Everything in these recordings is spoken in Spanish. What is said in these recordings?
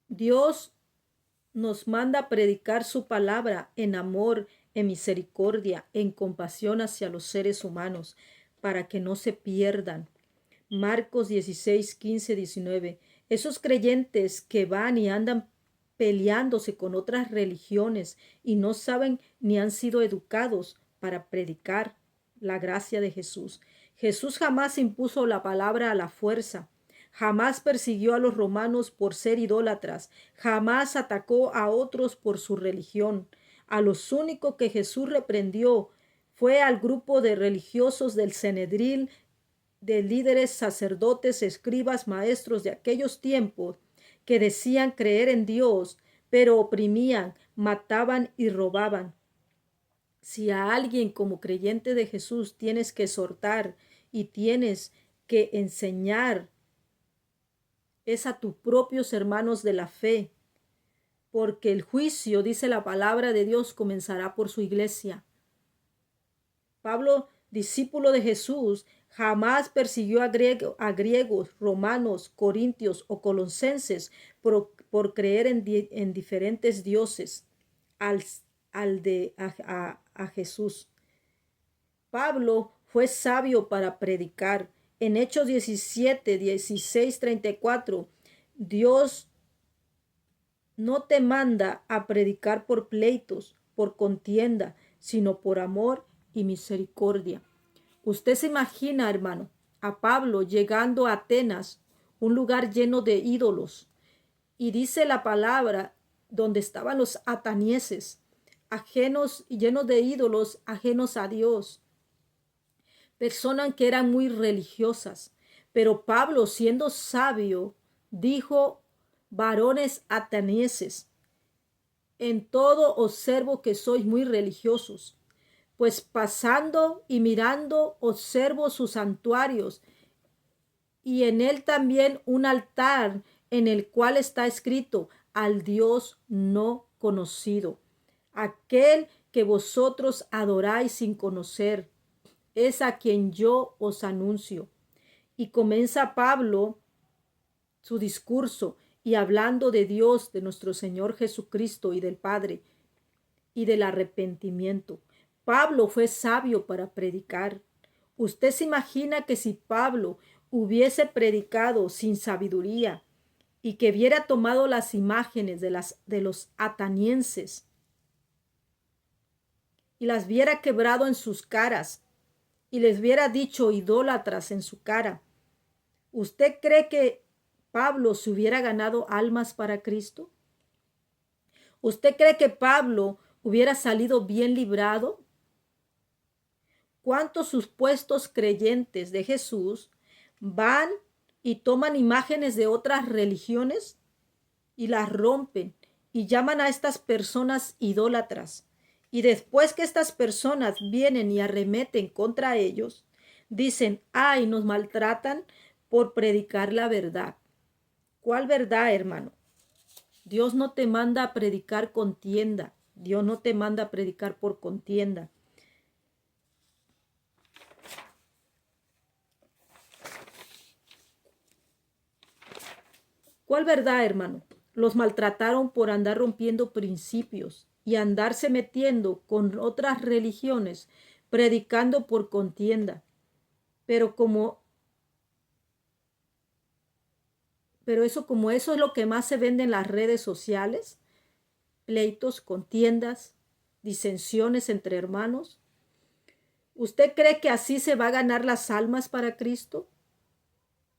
Dios nos manda a predicar su palabra en amor, en misericordia, en compasión hacia los seres humanos, para que no se pierdan. Marcos 16, 15, 19. Esos creyentes que van y andan peleándose con otras religiones y no saben ni han sido educados para predicar la gracia de Jesús. Jesús jamás impuso la palabra a la fuerza. Jamás persiguió a los romanos por ser idólatras, jamás atacó a otros por su religión. A los únicos que Jesús reprendió fue al grupo de religiosos del Sanedrín, de líderes, sacerdotes, escribas, maestros de aquellos tiempos que decían creer en Dios, pero oprimían, mataban y robaban. Si a alguien como creyente de Jesús tienes que exhortar y tienes que enseñar, es a tus propios hermanos de la fe, porque el juicio, dice la palabra de Dios, comenzará por su iglesia. Pablo, discípulo de Jesús, jamás persiguió a griegos, romanos, corintios o colosenses por creer en diferentes dioses a Jesús. Pablo fue sabio para predicar. En Hechos 17, 16, 34, Dios no te manda a predicar por pleitos, por contienda, sino por amor y misericordia. Usted se imagina, hermano, a Pablo llegando a Atenas, un lugar lleno de ídolos, y dice la palabra donde estaban los atenienses, ajenos y llenos de ídolos, ajenos a Dios, personas que eran muy religiosas. Pero Pablo, siendo sabio, dijo: varones atenienses, en todo observo que sois muy religiosos, pues pasando y mirando observo sus santuarios, y en él también un altar en el cual está escrito: al Dios no conocido, aquel que vosotros adoráis sin conocer, es a quien yo os anuncio. Y comienza Pablo su discurso y hablando de Dios, de nuestro Señor Jesucristo y del Padre y del arrepentimiento. Pablo fue sabio para predicar. Usted se imagina que si Pablo hubiese predicado sin sabiduría y que hubiera tomado las imágenes de los atenienses y las hubiera quebrado en sus caras y les hubiera dicho idólatras en su cara, ¿usted cree que Pablo se hubiera ganado almas para Cristo? ¿Usted cree que Pablo hubiera salido bien librado? ¿Cuántos supuestos creyentes de Jesús van y toman imágenes de otras religiones y las rompen y llaman a estas personas idólatras? Y después que estas personas vienen y arremeten contra ellos, dicen: ay, nos maltratan por predicar la verdad. ¿Cuál verdad, hermano? Dios no te manda a predicar contienda. Dios no te manda a predicar por contienda. ¿Cuál verdad, hermano? Los maltrataron por andar rompiendo principios y andarse metiendo con otras religiones, predicando por contienda. Pero como eso es lo que más se vende en las redes sociales, pleitos, contiendas, disensiones entre hermanos. ¿Usted cree que así se va a ganar las almas para Cristo?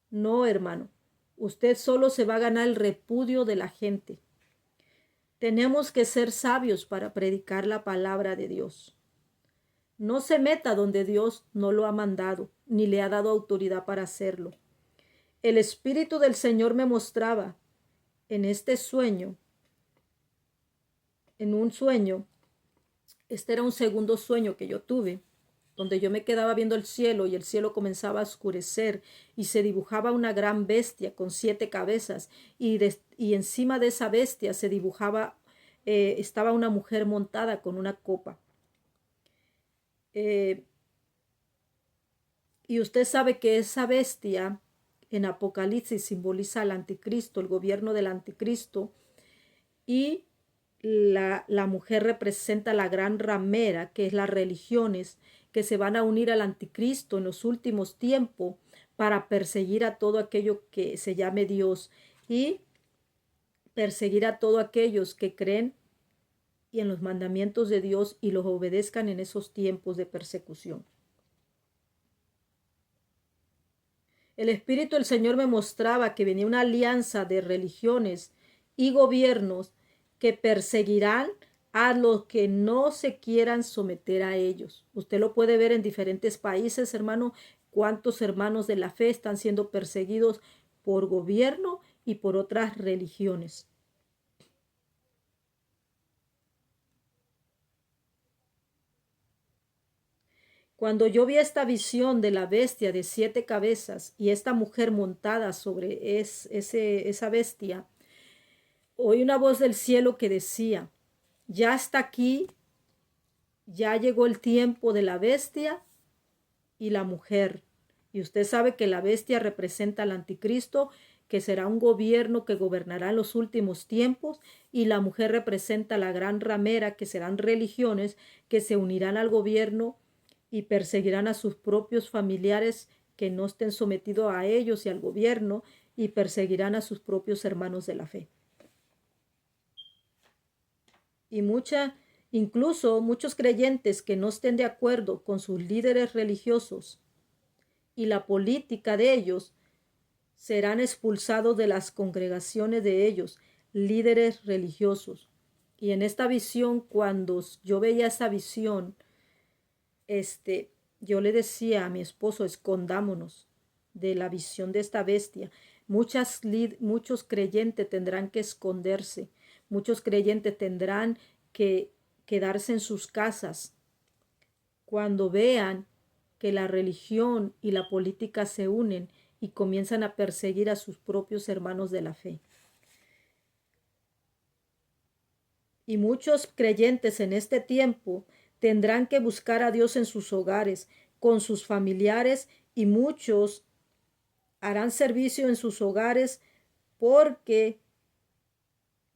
No, hermano. Usted solo se va a ganar el repudio de la gente. Tenemos que ser sabios para predicar la palabra de Dios. No se meta donde Dios no lo ha mandado, ni le ha dado autoridad para hacerlo. El Espíritu del Señor me mostraba en este sueño, en un sueño, este era un segundo sueño que yo tuve, donde yo me quedaba viendo el cielo y el cielo comenzaba a oscurecer y se dibujaba una gran bestia con 7 cabezas y encima de esa bestia se dibujaba, estaba una mujer montada con una copa. Y usted sabe que esa bestia en Apocalipsis simboliza al anticristo, el gobierno del anticristo, y la mujer representa la gran ramera, que es las religiones que se van a unir al anticristo en los últimos tiempos para perseguir a todo aquello que se llame Dios y perseguir a todos aquellos que creen y en los mandamientos de Dios y los obedezcan en esos tiempos de persecución. El Espíritu del Señor me mostraba que venía una alianza de religiones y gobiernos que perseguirán a los que no se quieran someter a ellos. Usted lo puede ver en diferentes países, hermano, cuántos hermanos de la fe están siendo perseguidos por gobierno y por otras religiones. Cuando yo vi esta visión de la bestia de 7 cabezas y esta mujer montada sobre esa bestia, oí una voz del cielo que decía, ya está aquí, ya llegó el tiempo de la bestia y la mujer. Y usted sabe que la bestia representa al anticristo, que será un gobierno que gobernará en los últimos tiempos, y la mujer representa la gran ramera, que serán religiones que se unirán al gobierno y perseguirán a sus propios familiares que no estén sometidos a ellos y al gobierno, y perseguirán a sus propios hermanos de la fe. Y incluso muchos creyentes que no estén de acuerdo con sus líderes religiosos y la política de ellos, serán expulsados de las congregaciones de ellos, líderes religiosos. Y en esta visión, cuando yo veía esa visión, yo le decía a mi esposo, escondámonos de la visión de esta bestia. Muchos creyentes tendrán que esconderse, muchos creyentes tendrán que quedarse en sus casas cuando vean que la religión y la política se unen y comienzan a perseguir a sus propios hermanos de la fe. Y muchos creyentes en este tiempo tendrán que buscar a Dios en sus hogares, con sus familiares, y muchos harán servicio en sus hogares porque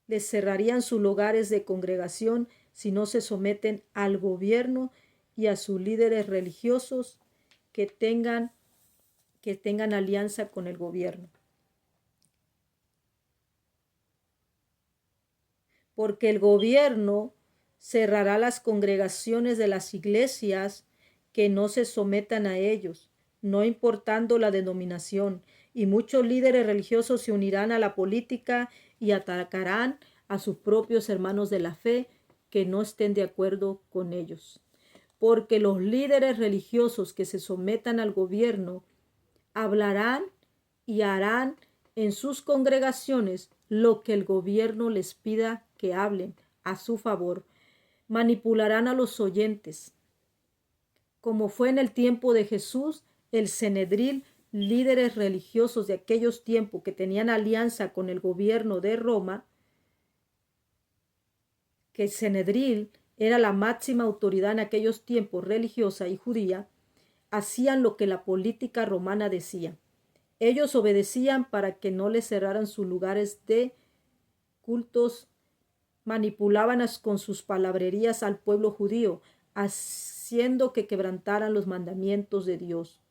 les cerrarían sus lugares de congregación si no se someten al gobierno y a sus líderes religiosos que tengan alianza con el gobierno. Porque el gobierno cerrará las congregaciones de las iglesias que no se sometan a ellos, no importando la denominación, y muchos líderes religiosos se unirán a la política y atacarán a sus propios hermanos de la fe que no estén de acuerdo con ellos. Porque los líderes religiosos que se sometan al gobierno hablarán y harán en sus congregaciones lo que el gobierno les pida que hablen a su favor. Manipularán a los oyentes. Como fue en el tiempo de Jesús, el Sanedrín, líderes religiosos de aquellos tiempos que tenían alianza con el gobierno de Roma, que el Sanedrín era la máxima autoridad en aquellos tiempos religiosa y judía, hacían lo que la política romana decía. Ellos obedecían para que no les cerraran sus lugares de cultos, manipulaban con sus palabrerías al pueblo judío, haciendo que quebrantaran los mandamientos de Dios.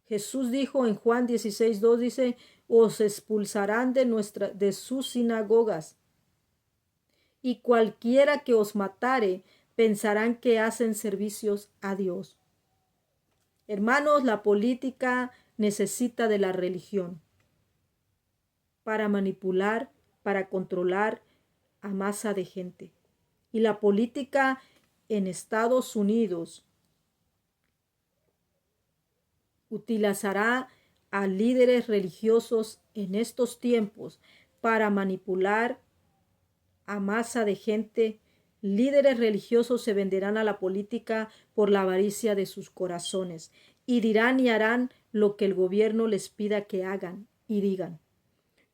Jesús dijo en Juan 16:2, dice, os expulsarán de sus sinagogas, y cualquiera que os matare pensarán que hacen servicios a Dios. Hermanos, la política necesita de la religión para manipular, para controlar a masa de gente. Y la política en Estados Unidos utilizará a líderes religiosos en estos tiempos para manipular a masa de gente. Líderes religiosos se venderán a la política por la avaricia de sus corazones y dirán y harán lo que el gobierno les pida que hagan y digan.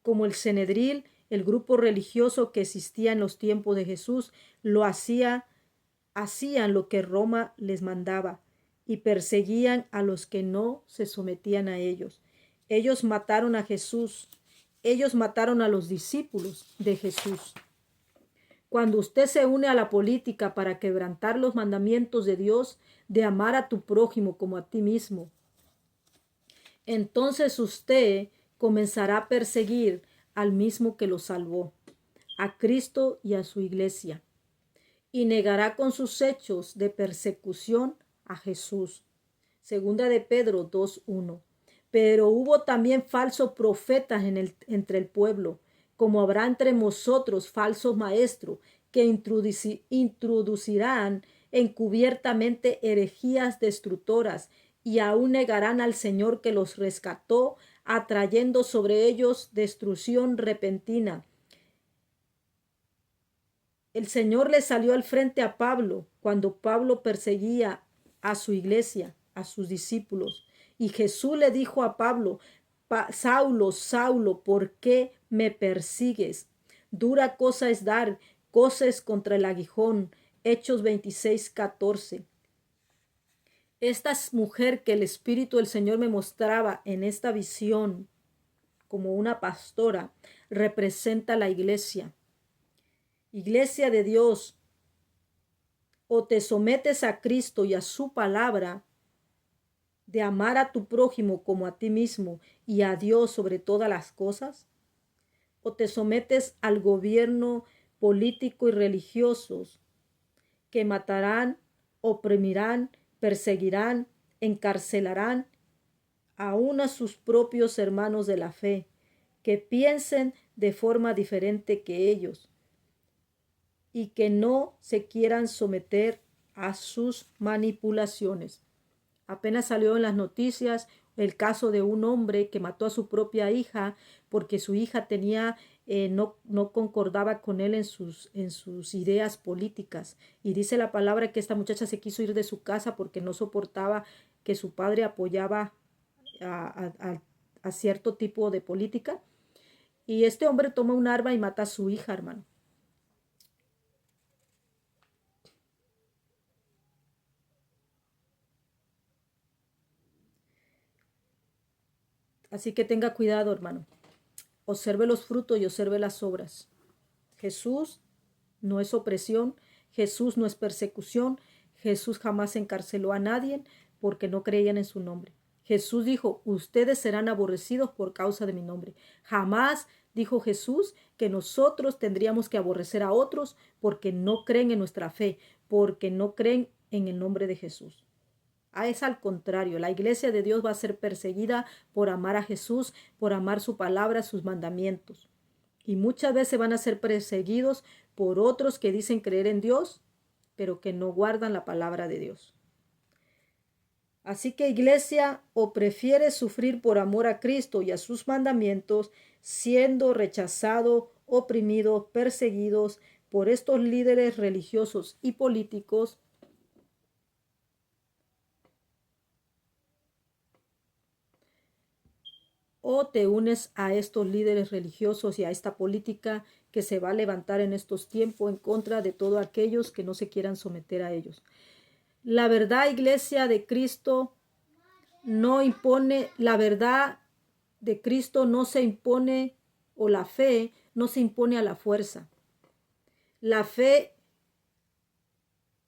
Como el Sanedrín, el grupo religioso que existía en los tiempos de Jesús, hacían lo que Roma les mandaba, y perseguían a los que no se sometían a ellos. Ellos mataron a Jesús. Ellos mataron a los discípulos de Jesús. Cuando usted se une a la política para quebrantar los mandamientos de Dios, de amar a tu prójimo como a ti mismo, entonces usted comenzará a perseguir al mismo que lo salvó, a Cristo y a su iglesia, y negará con sus hechos de persecución a Jesús. Segunda de Pedro 2:1. Pero hubo también falsos profetas entre el pueblo, como habrá entre vosotros falsos maestros, que introducirán encubiertamente herejías destructoras, y aún negarán al Señor que los rescató, atrayendo sobre ellos destrucción repentina. El Señor le salió al frente a Pablo cuando Pablo perseguía a su iglesia, a sus discípulos. Y Jesús le dijo a Pablo: Saulo, Saulo, ¿por qué me persigues? Dura cosa es dar coces contra el aguijón. Hechos 26:14. Esta mujer que el Espíritu del Señor me mostraba en esta visión como una pastora representa la iglesia. Iglesia de Dios, o te sometes a Cristo y a su palabra de amar a tu prójimo como a ti mismo y a Dios sobre todas las cosas, o te sometes al gobierno político y religiosos que matarán, oprimirán, perseguirán, encarcelarán aún a sus propios hermanos de la fe, que piensen de forma diferente que ellos y que no se quieran someter a sus manipulaciones. Apenas salió en las noticias el caso de un hombre que mató a su propia hija porque su hija no concordaba con él en sus ideas políticas. Y dice la palabra que esta muchacha se quiso ir de su casa porque no soportaba que su padre apoyaba a cierto tipo de política. Y este hombre toma un arma y mata a su hija, hermano. Así que tenga cuidado, hermano. Observe los frutos y observe las obras. Jesús no es opresión, Jesús no es persecución, Jesús jamás encarceló a nadie porque no creían en su nombre. Jesús dijo: ustedes serán aborrecidos por causa de mi nombre. Jamás dijo Jesús que nosotros tendríamos que aborrecer a otros porque no creen en nuestra fe, porque no creen en el nombre de Jesús. Es al contrario, la iglesia de Dios va a ser perseguida por amar a Jesús, por amar su palabra, sus mandamientos. Y muchas veces van a ser perseguidos por otros que dicen creer en Dios, pero que no guardan la palabra de Dios. Así que, iglesia, o prefieres sufrir por amor a Cristo y a sus mandamientos, siendo rechazado, oprimido, perseguidos por estos líderes religiosos y políticos, o te unes a estos líderes religiosos y a esta política que se va a levantar en estos tiempos en contra de todos aquellos que no se quieran someter a ellos. La verdad, iglesia de Cristo, no impone, la verdad de Cristo no se impone, o la fe no se impone a la fuerza. La fe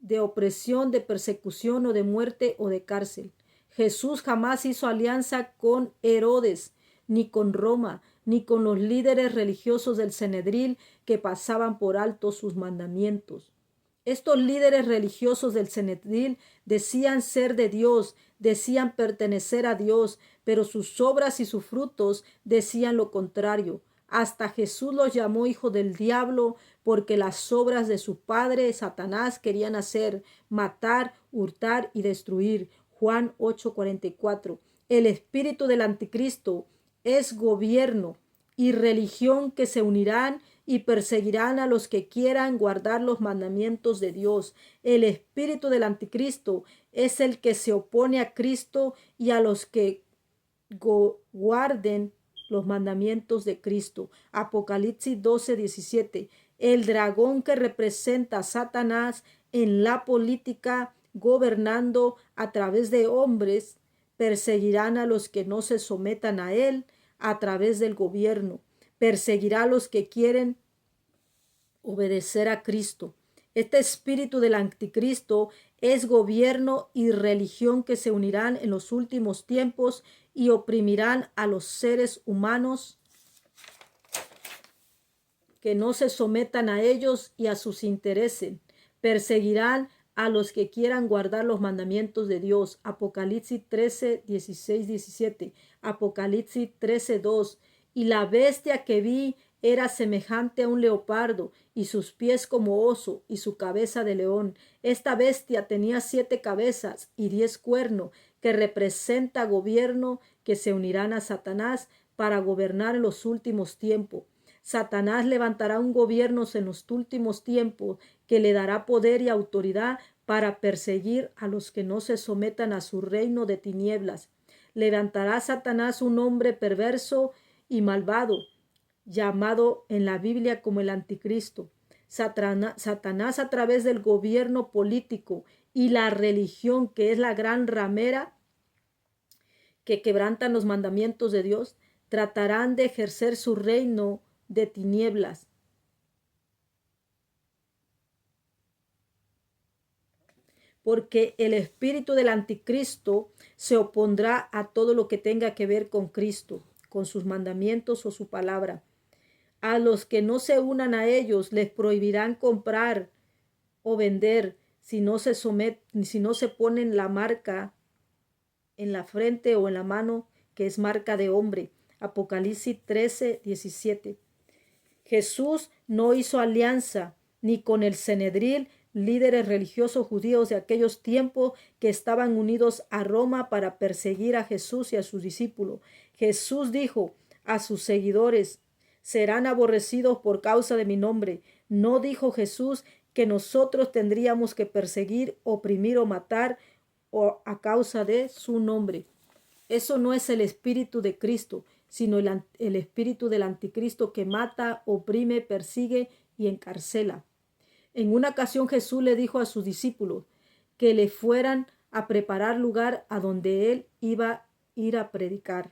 de opresión, de persecución o de muerte o de cárcel. Jesús jamás hizo alianza con Herodes, ni con Roma, ni con los líderes religiosos del Sanedrín que pasaban por alto sus mandamientos. Estos líderes religiosos del Sanedrín decían ser de Dios, decían pertenecer a Dios, pero sus obras y sus frutos decían lo contrario. Hasta Jesús los llamó hijos del diablo porque las obras de su padre Satanás querían hacer: matar, hurtar y destruir. Juan 8:44. El espíritu del anticristo es gobierno y religión que se unirán y perseguirán a los que quieran guardar los mandamientos de Dios. El espíritu del anticristo es el que se opone a Cristo y a los que guarden los mandamientos de Cristo. Apocalipsis 12:17. El dragón que representa a Satanás en la política gobernando a través de hombres, perseguirán a los que no se sometan a él a través del gobierno, perseguirá a los que quieren obedecer a Cristo. Este espíritu del anticristo es gobierno y religión que se unirán en los últimos tiempos y oprimirán a los seres humanos que no se sometan a ellos y a sus intereses. Perseguirán a los que quieran guardar los mandamientos de Dios. Apocalipsis 13, 16, 17. Apocalipsis 13, 2. Y la bestia que vi era semejante a un leopardo, y sus pies como oso, y su cabeza de león. Esta bestia tenía 7 cabezas y 10 cuernos, que representa gobierno que se unirán a Satanás para gobernar en los últimos tiempos. Satanás levantará un gobierno en los últimos tiempos que le dará poder y autoridad para perseguir a los que no se sometan a su reino de tinieblas. Levantará Satanás un hombre perverso y malvado, llamado en la Biblia como el anticristo. Satanás, a través del gobierno político y la religión, que es la gran ramera que quebrantan los mandamientos de Dios, tratarán de ejercer su reino de tinieblas. Porque el espíritu del anticristo se opondrá a todo lo que tenga que ver con Cristo, con sus mandamientos o su palabra. A los que no se unan a ellos les prohibirán comprar o vender si no se ponen la marca en la frente o en la mano, que es marca de hombre. Apocalipsis 13, 17. Jesús no hizo alianza ni con el Sanedrín, líderes religiosos judíos de aquellos tiempos que estaban unidos a Roma para perseguir a Jesús y a sus discípulos. Jesús dijo a sus seguidores: serán aborrecidos por causa de mi nombre. No dijo Jesús que nosotros tendríamos que perseguir, oprimir o matar a causa de su nombre. Eso no es el espíritu de Cristo, sino el espíritu del anticristo, que mata, oprime, persigue y encarcela. En una ocasión Jesús le dijo a sus discípulos que le fueran a preparar lugar a donde él iba a ir a predicar.